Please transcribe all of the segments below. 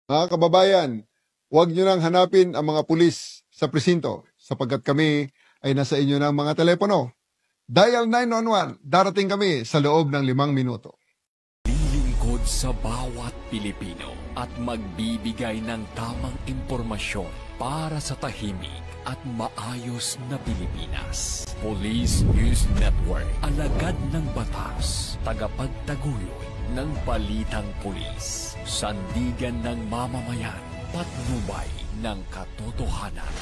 Mga kababayan, huwag nyo nang hanapin ang mga pulis sa presinto sapagkat kami ay nasa inyo ng mga telepono. Dial 911, darating kami sa loob ng 5 minuto. Lilingkod sa bawat Pilipino at magbibigay ng tamang impormasyon para sa tahimik at maayos na Pilipinas. Police News Network, alagad ng batas, tagapagtaguyod ng balitang pulis, sandigan ng mamamayan, patnubay ng katotohanan.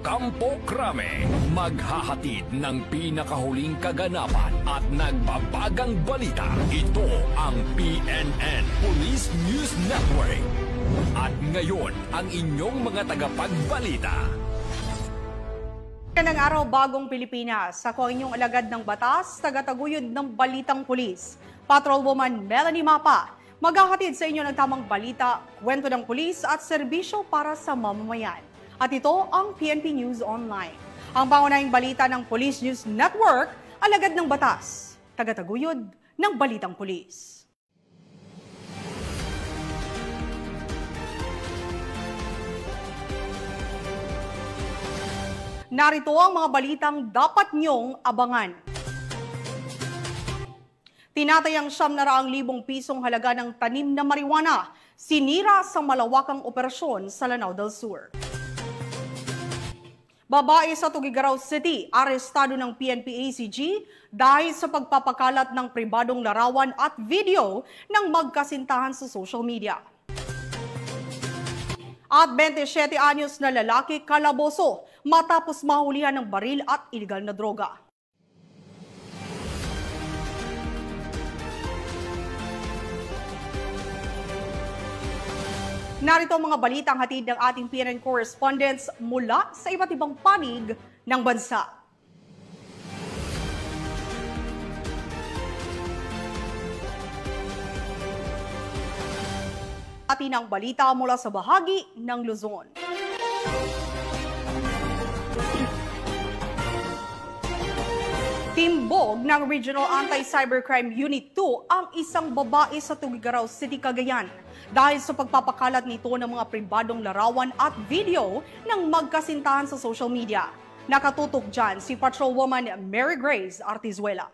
Kampo Krame, maghahatid ng pinakahuling kaganapan at nagbabagang balita. Ito ang PNN Police News Network. At ngayon, ang inyong mga tagapagbalita. Ng araw, bagong Pilipinas. Ako ang inyong alagad ng batas, tagataguyod ng balitang pulis. Patrolwoman Melanie Mapa, maghahatid sa inyo ng tamang balita, kwento ng pulis at serbisyo para sa mamamayan. At ito ang PNP News Online. Ang pangunahing balita ng Police News Network, alagad ng batas, tagataguyod ng balitang pulis. Narito ang mga balitang dapat niyong abangan. Tinatayang 700,000 pisong halaga ng tanim na marijuana, sinira sa malawakang operasyon sa Lanao del Sur. Babae sa Tuguegarao City, arestado ng PNP-ACG dahil sa pagpapakalat ng pribadong larawan at video ng magkasintahan sa social media. At 27 anyos na lalaki kalaboso matapos mahulihan ng baril at iligal na droga. Narito ang mga balitang hatid ng ating PNN correspondents mula sa iba't ibang panig ng bansa. Atin ang balita mula sa bahagi ng Luzon. Timbog ng Regional Anti-Cybercrime Unit 2 ang isang babae sa Tuguegarao City, Cagayan dahil sa pagpapakalat nito ng mga pribadong larawan at video ng magkasintahan sa social media. Nakatutok dyan si Patrolwoman Mary Grace Artizuela.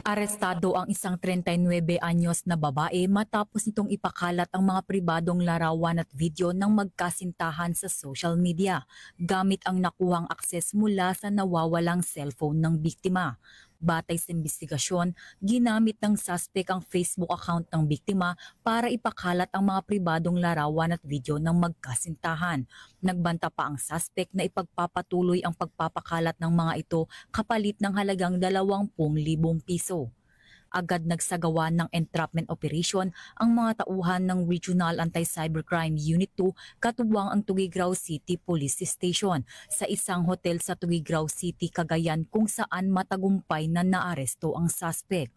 Arestado ang isang 39 anyos na babae matapos nitong ipakalat ang mga pribadong larawan at video ng magkasintahan sa social media gamit ang nakuhang akses mula sa nawawalang cellphone ng biktima. Batay sa investigasyon, ginamit ng suspect ang Facebook account ng biktima para ipakalat ang mga pribadong larawan at video ng magkasintahan. Nagbanta pa ang suspect na ipagpapatuloy ang pagpapakalat ng mga ito kapalit ng halagang 20,000 piso. Agad nagsagawa ng entrapment operation ang mga tauhan ng Regional Anti-Cybercrime Unit 2 katuwang ang Tuguegarao City Police Station sa isang hotel sa Tuguegarao City, Cagayan kung saan matagumpay na naaresto ang suspect.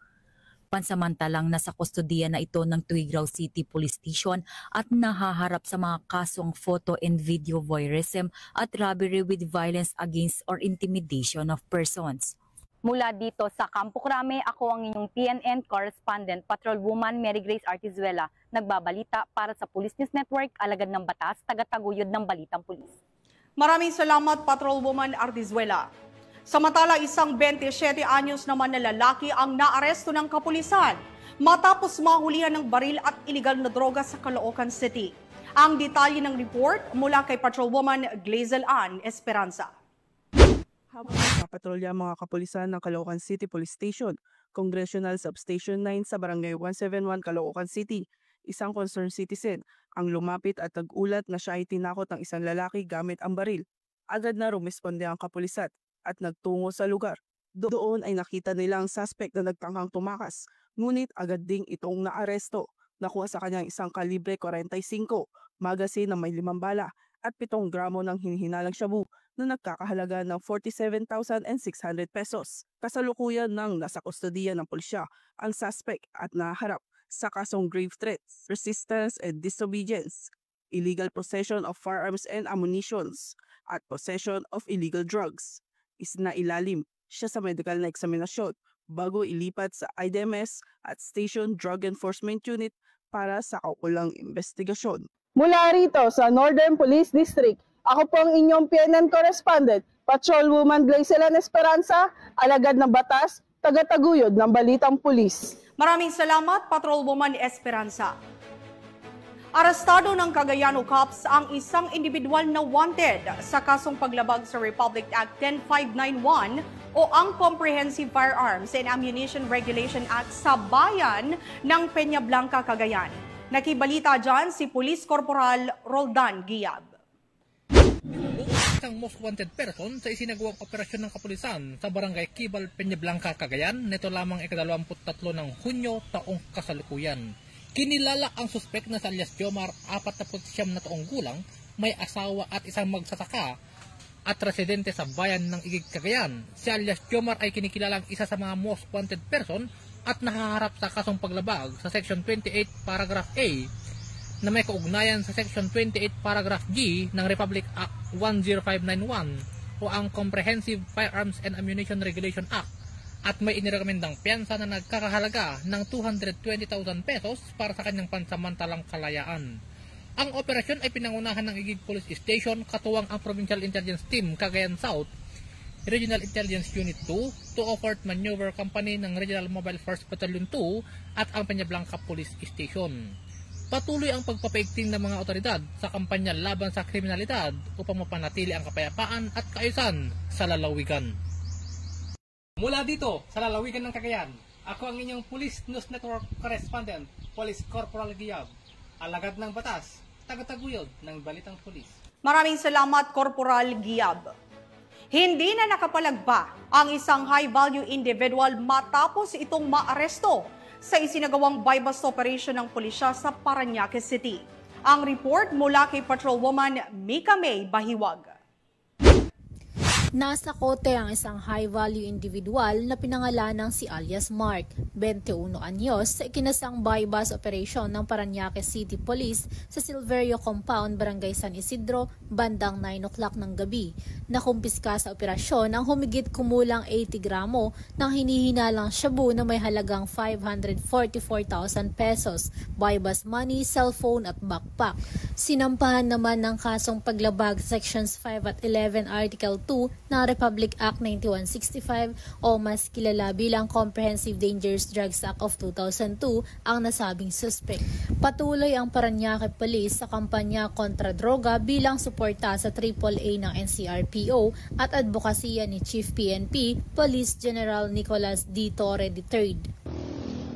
Pansamantalang nasa kustodiya na ito ng Tuguegarao City Police Station at nahaharap sa mga kasong photo and video voyeurism at robbery with violence against or intimidation of persons. Mula dito sa Kampo Krame, ako ang inyong PNN correspondent, Patrolwoman Mary Grace Artizuela, nagbabalita para sa Police News Network, alagad ng batas, tagataguyod ng balitang pulis. Maraming salamat, Patrolwoman Artizuela. Samantala, isang 27 anyos naman na lalaki ang naaresto ng kapulisan matapos mahulihan ng baril at iligal na droga sa Caloocan City. Ang detalye ng report mula kay Patrolwoman Glazel Ann Esperanza. Habang nagpapatrolya ang mga kapulisan ng Caloocan City Police Station, Congressional Substation 9 sa Barangay 171 Caloocan City, isang concerned citizen ang lumapit at nag-ulat na siya ay tinakot ng isang lalaki gamit ang baril. Agad na rumisponde ang kapulisan at nagtungo sa lugar. Doon ay nakita nila ang suspect na nagtanghang tumakas, ngunit agad ding itong naaresto. Nakuha sa kanyang isang kalibre 45, magazine na may 5 bala at 7 gramo ng hinihinalang shabu na nagkakahalaga ng 47,600 pesos. Kasalukuyan ng nasa kustodiya ng pulisya ang suspect at naharap sa kasong grave threats, resistance and disobedience, illegal possession of firearms and ammunitions, at possession of illegal drugs. Isinailalim siya sa medical na eksaminasyon bago ilipat sa IDMS at Station Drug Enforcement Unit para sa kaukulang investigasyon. Mula rito sa Northern Police District, ako po ang inyong PNN correspondent, Patrolwoman Glycelan Esperanza, alagad ng batas, tagataguyod ng Balitang Pulis. Maraming salamat, Patrolwoman Esperanza. Arestado ng Cagayan Cops ang isang individual na wanted sa kasong paglabag sa Republic Act 10591 o ang Comprehensive Firearms and Ammunition Regulation Act sa bayan ng Peñablanca, Cagayan. Nakibalita dyan si Police Corporal Roldan Giab. Isang most wanted person sa isinagawang operasyon ng kapulisan sa barangay Kibal, Peñablanca, Cagayan, nito lamang ika-23 ng Hunyo taong kasalukuyan. Kinilala ang suspek na si alias Jomar, 49 na taong gulang, may asawa at isang magsasaka at residente sa bayan ng Igig, Cagayan. Si alias Jomar ay kinikilalang isa sa mga most wanted person at nahaharap sa kasong paglabag sa Section 28 Paragraph A na may kaugnayan sa Section 28 Paragraph G ng Republic Act 10591 o ang Comprehensive Firearms and Ammunition Regulation Act at may inirekomendang piyansa na nagkakahalaga ng 220,000 pesos para sa kanyang pansamantalang kalayaan. Ang operasyon ay pinangunahan ng Igig Police Station katuwang ang Provincial Intelligence Team Cagayan South, Regional Intelligence Unit 2, 204th Maneuver Company ng Regional Mobile Force Battalion 2 at ang Peñablanca Police Station. Patuloy ang pagpapaigting ng mga otoridad sa kampanya laban sa kriminalidad upang mapanatili ang kapayapaan at kaayusan sa lalawigan. Mula dito sa lalawigan ng Cagayan, ako ang inyong Police News Network Correspondent, Police Corporal Giab, alagad ng batas, tagataguyod ng Balitang Pulis. Maraming salamat, Corporal Giab. Hindi na nakapalagpa ang isang high-value individual matapos itong maaresto sa isinagawang buy-bust operation ng pulisya sa Parañaque City. Ang report mula kay Patrolwoman Mika May Bahiwag. Nasa kote ang isang high-value individual na pinangalanang si alias Mark, 21 anyos, sa ikinasang buy-bust operation ng Parañaque City Police sa Silverio Compound, Barangay San Isidro, bandang 9 o'clock ng gabi. Nakumpiska sa operasyon ang humigit kumulang 80 gramo ng hinihinalang shabu na may halagang 544,000 pesos, buy-bust money, cellphone at backpack. Sinampahan naman ng kasong paglabag Sections 5 at 11 Article 2 ng Republic Act 9165 o mas kilala bilang Comprehensive Dangerous Drugs Act of 2002 ang nasabing suspect. Patuloy ang Parañaque Police sa kampanya kontra droga bilang suporta sa AAA ng NCRPO at advokasya ni Chief PNP Police General Nicolas D. Torre III.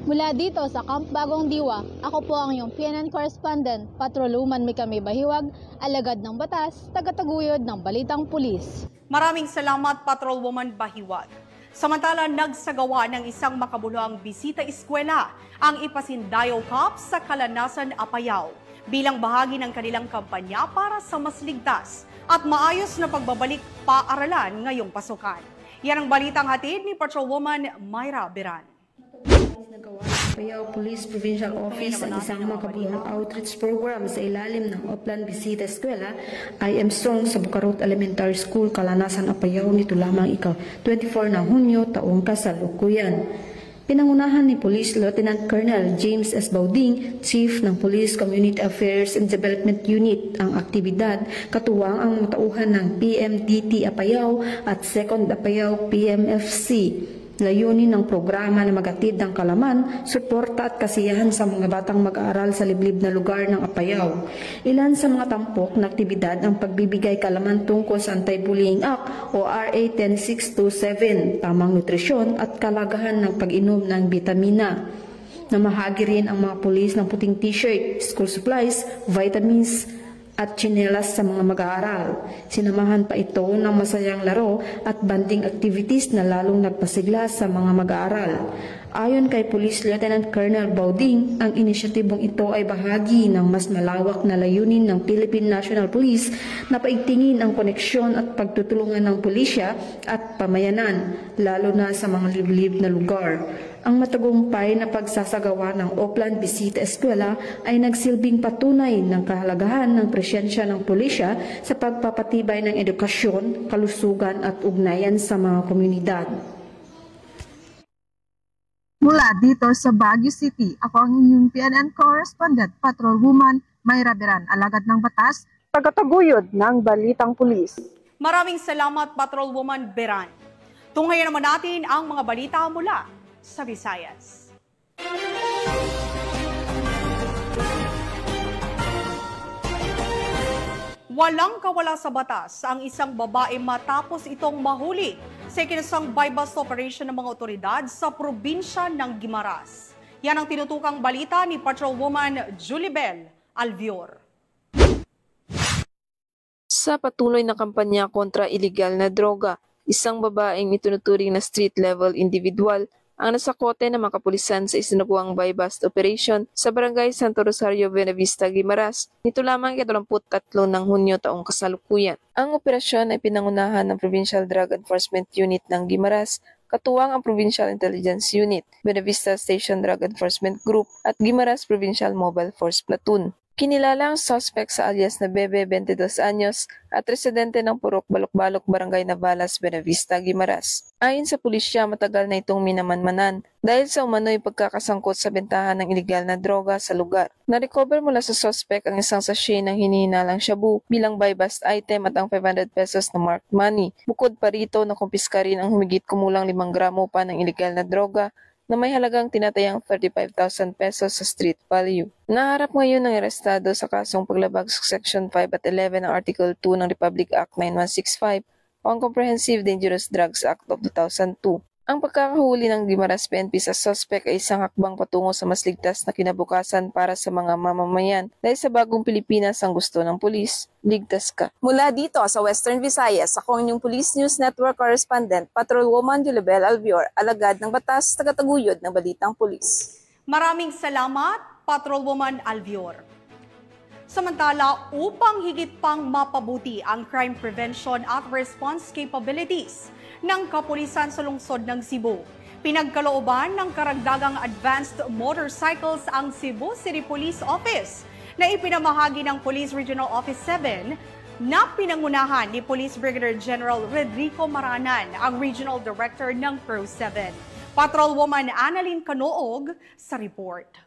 Mula dito sa Camp Bagong Diwa, ako po ang iyong PNN correspondent, Patrolwoman Mika May Bahiwag, alagad ng batas, tagataguyod ng Balitang Pulis. Maraming salamat, Patrolwoman Bahiwag. Samantala, nagsagawa ng isang makabuluhang bisita eskwela ang Ipasindayo Cops sa Kalanasan, Apayao bilang bahagi ng kanilang kampanya para sa mas ligtas at maayos na pagbabalik paaralan ngayong pasukan. Yan ang balitang hatid ni Patrolwoman Myra Beran. Nagawa ng Apayao Police Provincial Office ang isang makabuluhang outreach program sa ilalim ng Oplan Bisita Eskwela I Am Song sa Bucarot Elementary School, Kalanasan, Apayao nito lamang ika-24 ng Hunyo taong kasalukuyan. Pinangunahan ni Police Lieutenant Colonel James S. Bauding, Chief ng Police Community Affairs and Development Unit ang aktibidad, katuwang ang matauhan ng PMDT Apayao at 2nd Apayao PMFC. Layunin ng programa na magatid ng kalaman, suporta at kasiyahan sa mga batang mag-aaral sa liblib na lugar ng Apayao. Ilan sa mga tampok na aktibidad ang pagbibigay kalaman tungkol sa Anti-Bullying Act o RA 10627, tamang nutrisyon at kalagahan ng pag-inom ng bitamina. Namahagi rin ang mga pulis ng puting t-shirt, school supplies, vitamins, at tsinelas sa mga mag-aaral. Sinamahan pa ito ng masayang laro at banding activities na lalong nagpasigla sa mga mag-aaral. Ayon kay Police Lieutenant Colonel Bauding, ang inisyatibong ito ay bahagi ng mas malawak na layunin ng Philippine National Police na paigtingin ang koneksyon at pagtutulungan ng pulisya at pamayanan, lalo na sa mga liblib na lugar. Ang matagumpay na pagsasagawa ng Oplan Bisita Eskwela ay nagsilbing patunay ng kahalagahan ng presensya ng pulisya sa pagpapatibay ng edukasyon, kalusugan at ugnayan sa mga komunidad. Mula dito sa Baguio City, ako ang inyong PNN correspondent, Patrolwoman Mayra Beran, alagad ng batas, tagataguyod ng Balitang Pulis. Maraming salamat, Patrolwoman Beran. Tunghayan naman natin ang mga balita mula sa Visayas. Walang kawala sa batas ang isang babae matapos itong mahuli sa ikinasang buy-bust operation ng mga otoridad sa probinsya ng Guimaras. Yan ang tinutukang balita ni Patrolwoman Julibel Alvior. Sa patuloy na kampanya kontra iligal na droga, isang babaeng itinuturing na street-level individual ang nasakote ng mga kapulisan sa isinagawa buy-bust operation sa Barangay Santo Rosario, Buenavista, Guimaras, nito lamang 23 ng Hunyo taong kasalukuyan. Ang operasyon ay pinangunahan ng Provincial Drug Enforcement Unit ng Guimaras, katuwang ang Provincial Intelligence Unit, Buenavista Station Drug Enforcement Group at Guimaras Provincial Mobile Force Platoon. Kinilala ang suspect sa alias na Bebe, 22 anyos, at residente ng Purok Balok-Balok, Barangay Navalas, Buenavista, Guimaras. Ayon sa pulisya, matagal na itong minamanmanan dahil sa umano'y pagkakasangkot sa bentahan ng iligal na droga sa lugar. Na-recover mula sa suspect ang isang sachet ng hinihinalang shabu bilang buy-bust item at ang 500 pesos na marked money. Bukod pa rito, nakumpiska rin ang humigit kumulang 5 gramo pa ng iligal na droga na may halagang tinatayang 35,000 pesos sa street value. Naharap ngayon ng arestado sa kasong paglabag sa Section 5 at 11 ng Article 2 ng Republic Act 9165 o ang Comprehensive Dangerous Drugs Act of 2002. Ang pagkakahuli ng Guimaras PNP sa suspect ay isang hakbang patungo sa mas ligtas na kinabukasan para sa mga mamamayan dahil sa bagong Pilipinas ang gusto ng pulis. Ligtas ka. Mula dito sa Western Visayas, ako ang inyong Police News Network correspondent, Patrolwoman Julibel Alvior, alagad ng batas, tagataguyod ng Balitang Pulis. Maraming salamat, Patrolwoman Alvior. Samantala, upang higit pang mapabuti ang crime prevention at response capabilities ng kapulisan sa lungsod ng Cebu, pinagkalooban ng karagdagang advanced motorcycles ang Cebu City Police Office na ipinamahagi ng Police Regional Office 7 na pinangunahan ni Police Brigadier General Rodrigo Maranan, ang Regional Director ng Pro 7. Patrolwoman Annalyn Canoog sa report.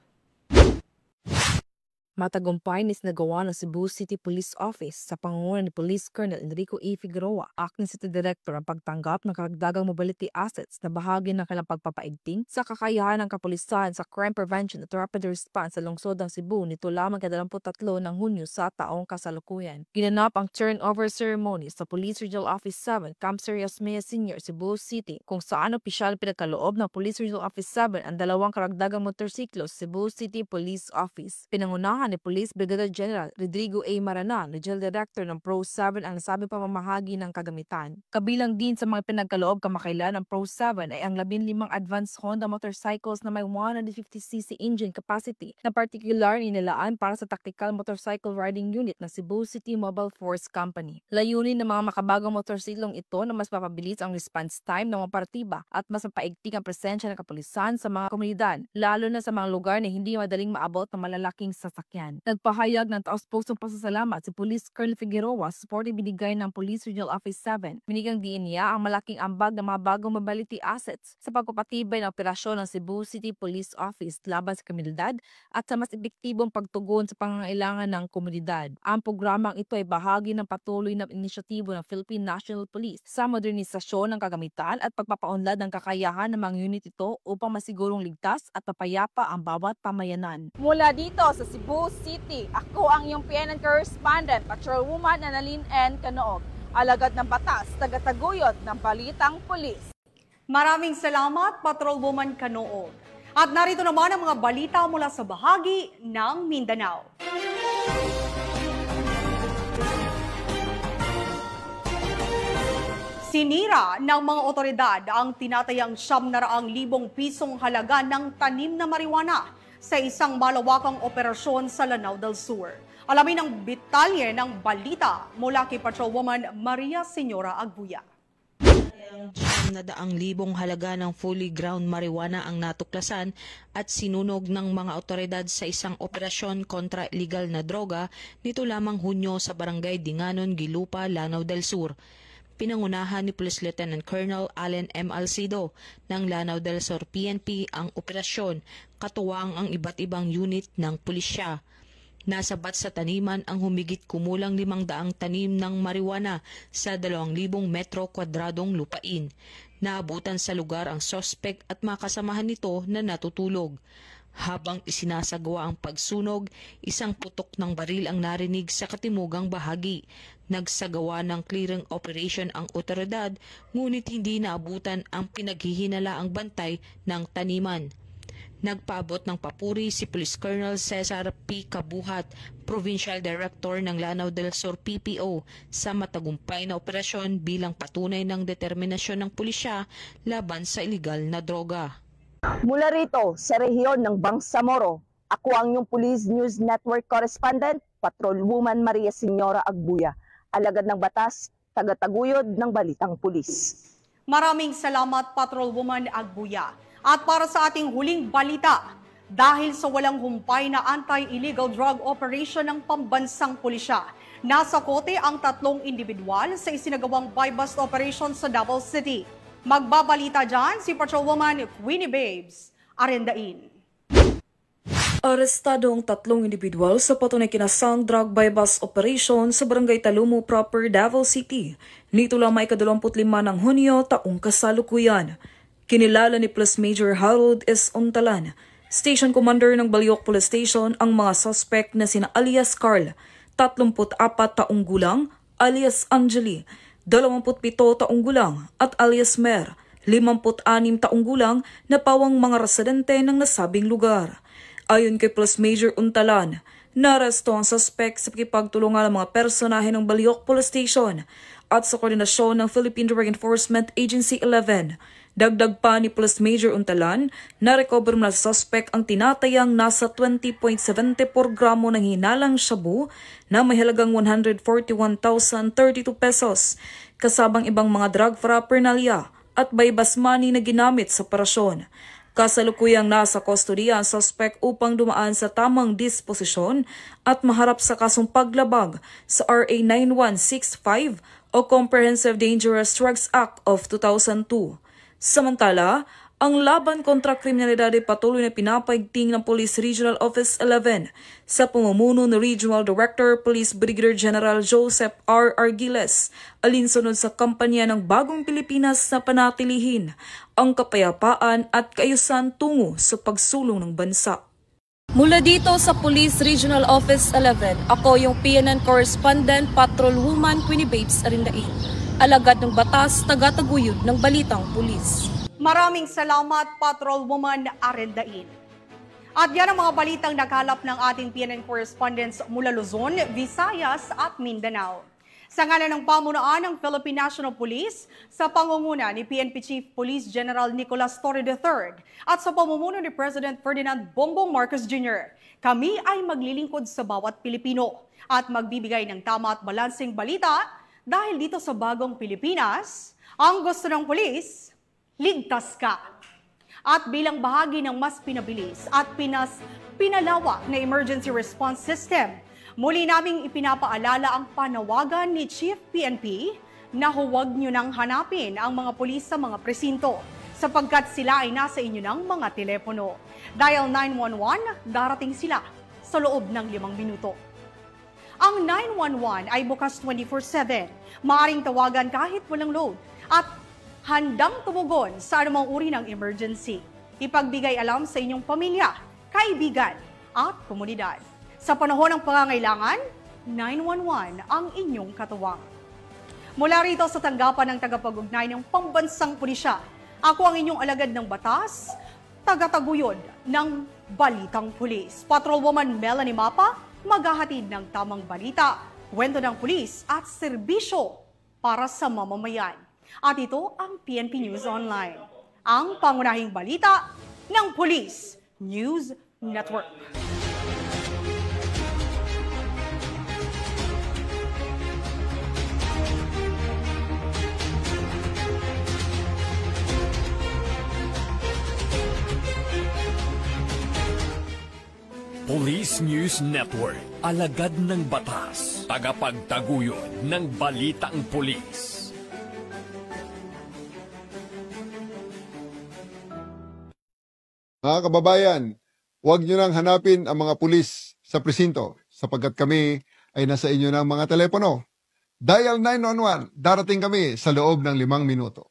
Matagumpay na isinagawa ng Cebu City Police Office sa pangunguna ni Police Colonel Enrico E. Figueroa, Acting City Director, ang pagtanggap ng karagdagang mobility assets na bahagi ng kanilang pagpapaigting sa kakayahan ng kapulisan sa crime prevention at rapid response sa lungsod ng Cebu nito lamang 23 ng Hunyo sa taong kasalukuyan. Ginanap ang turnover ceremony sa Police Regional Office 7, Camp Serias Mea Senior, Cebu City, kung saan opisyal pinagkaloob ng Police Regional Office 7 ang dalawang karagdagang motorsiklo sa Cebu City Police Office. Pinangunahan ni Police Brigadier General Rodrigo A. Maranan, Regional Director ng Pro 7, ang nasabing pamamahagi ng kagamitan. Kabilang din sa mga pinagkaloob kamakailan ng Pro 7 ay ang 15 advanced Honda motorcycles na may 150cc engine capacity na particular inilaan para sa Tactical Motorcycle Riding Unit ng Cebu City Mobile Force Company. Layunin ng mga makabagong motorsiklong ito na mas mapabilis ang response time ng mga partiba at mas mapaigting ang presensya ng kapulisan sa mga komunidad, lalo na sa mga lugar na hindi madaling maabot ng malalaking sasakyan. Nagpahayag ng taos-pusong pasasalamat si Police Colonel Figueroa sa support ibinigay ng Police Regional Office 7. Binigyang diin niya ang malaking ambag ng mga bagong mobility assets sa pagpapatibay ng operasyon ng Cebu City Police Office laban sa komunidad at sa mas epektibong pagtugon sa pangangailangan ng komunidad. Ang programang ito ay bahagi ng patuloy na inisyatibo ng Philippine National Police sa modernisasyon ng kagamitan at pagpapaunlad ng kakayahan ng mga unit ito upang masigurong ligtas at mapayapa ang bawat pamayanan. Mula dito sa Cebu City, ako ang iyong PNN correspondent, Patrolwoman Annalyn N. Canoog, alagad ng batas, tagataguyod ng Balitang Pulis. Maraming salamat, Patrolwoman Canoog. At narito naman ang mga balita mula sa bahagi ng Mindanao. Sinira ng mga otoridad ang tinatayang 700,000 pisong halaga ng tanim na marijuana sa isang malawakang operasyon sa Lanao del Sur. Alamin ang detalye ng balita mula kay Patrolwoman Maria Señora Agbuya. 700,000 halaga ng fully ground marijuana ang natuklasan at sinunog ng mga otoridad sa isang operasyon kontra illegal na droga nito lamang Hunyo sa Barangay Dinganon, Gilupa, Lanao del Sur. pinangunahan ni Police Lieutenant Colonel Allen M. Alcido ng Lanao del Sur PNP ang operasyon, katuwang ang iba't ibang unit ng pulisya. Nasabat sa taniman ang humigit kumulang 500 tanim ng marijuana sa 2,000 metro kwadradong lupain. Naabutan sa lugar ang sospek at mga kasamahan nito na natutulog. Habang isinasagawa ang pagsunog, isang putok ng baril ang narinig sa katimugang bahagi. Nagsagawa ng clearing operation ang otoridad, ngunit hindi naabutan ang pinaghihinalaang bantay ng taniman. Nagpaabot ng papuri si Police Colonel Cesar P. Kabuhat, Provincial Director ng Lanao del Sur PPO, sa matagumpay na operasyon bilang patunay ng determinasyon ng pulisya laban sa ilegal na droga. Mula rito sa rehiyon ng Bangsamoro, ako ang inyong Police News Network Correspondent, Patrolwoman Maria Señora Agbuya, alagad ng batas, tagataguyod ng Balitang Pulis. Maraming salamat, Patrolwoman Agbuya. At para sa ating huling balita, dahil sa walang humpay na anti-illegal drug operation ng pambansang pulisya, nasa kote ang 3 individual sa isinagawang buy-bust operation sa Davao City. Magbabalita dyan si Patrolwoman Queenie Babes Arendain. Arestado ang 3 individual sa patunay kinasang drug buy-bust operation sa Barangay Talumo proper, Davao City. Nito lamang 25 ng Hunyo taong kasalukuyan. Kinilala ni Police Major Harold S. Untalan, Station Commander ng Baliok Police Station, ang mga suspect na sina alias Carl, 34 taong gulang, alias Angeli, 27 taong gulang, at alias Mer, 56 taong gulang, na pawang mga residente ng nasabing lugar. Ayon kay Police Major Untalan, naresto ang suspect sa pakipagtulungan ng mga personahe ng Baliok Police Station at sa koordinasyon ng Philippine Drug Enforcement Agency 11. Dagdag pa ni Police Major Untalan, na-recover na sa suspect ang tinatayang nasa 20.74 gramo ng hinalang shabu na may halagang 141,032 pesos, kasabang ibang mga drug paraphernalia at buy-bust money na ginamit sa operasyon. Kasalukuyang nasa kustodiya ang suspect upang dumaan sa tamang disposisyon at maharap sa kasong paglabag sa RA 9165 o Comprehensive Dangerous Drugs Act of 2002. Samantala, ang laban kontra kriminalidad ay patuloy na pinapaigting ng Police Regional Office 11 sa pamumuno ni Regional Director Police Brigadier General Joseph R. Argiles, alinsunod sa kampanya ng Bagong Pilipinas na panatilihin ang kapayapaan at kaayusan tungo sa pagsulong ng bansa. Mula dito sa Police Regional Office 11, ako yung PNN Correspondent, Patrolwoman Queenie Babes Arendain, alagad ng batas, tagataguyod ng Balitang Pulis. Maraming salamat, Patrolwoman Arendain. At yan ang mga balitang nakalap ng ating PNN correspondents mula Luzon, Visayas at Mindanao. Sa ngalan ng pamunuan ng Philippine National Police, sa pangunguna ni PNP Chief Police General Nicolas Torre III at sa pamumuno ni President Ferdinand Bongbong Marcos Jr., kami ay maglilingkod sa bawat Pilipino at magbibigay ng tama at balanseng balita dahil dito sa bagong Pilipinas, ang gusto ng pulis, ligtas ka. At bilang bahagi ng mas pinabilis at pinalawak na emergency response system, muli naming ipinapaalala ang panawagan ni Chief PNP na huwag nyo nang hanapin ang mga pulis sa mga presinto sapagkat sila ay nasa inyo ng mga telepono. Dial 911, darating sila sa loob ng 5 minuto. Ang 911 ay bukas 24/7, maaring tawagan kahit walang load at handang tumugon sa anumang uri ng emergency. Ipagbigay alam sa inyong pamilya, kaibigan at komunidad. Sa panahon ng pangangailangan, 911 ang inyong katuwang. Mula rito sa tanggapan ng tagapag-ugnay ng Pambansang Pulisya, ako ang inyong alagad ng batas, tagataguyod ng Balitang Pulis. Patrolwoman Melanie Mapa, maghahatid ng tamang balita, kwento ng pulis at serbisyo para sa mamamayan. At ito ang PNP News Online, ang pangunahing balita ng Police News Network. Police News Network, alagad ng batas, tagapagtaguyod ng balitang pulis. Mga kababayan, huwag nyo nang hanapin ang mga pulis sa presinto sapagkat kami ay nasa inyo ng mga telepono. Dial 911, darating kami sa loob ng 5 minuto.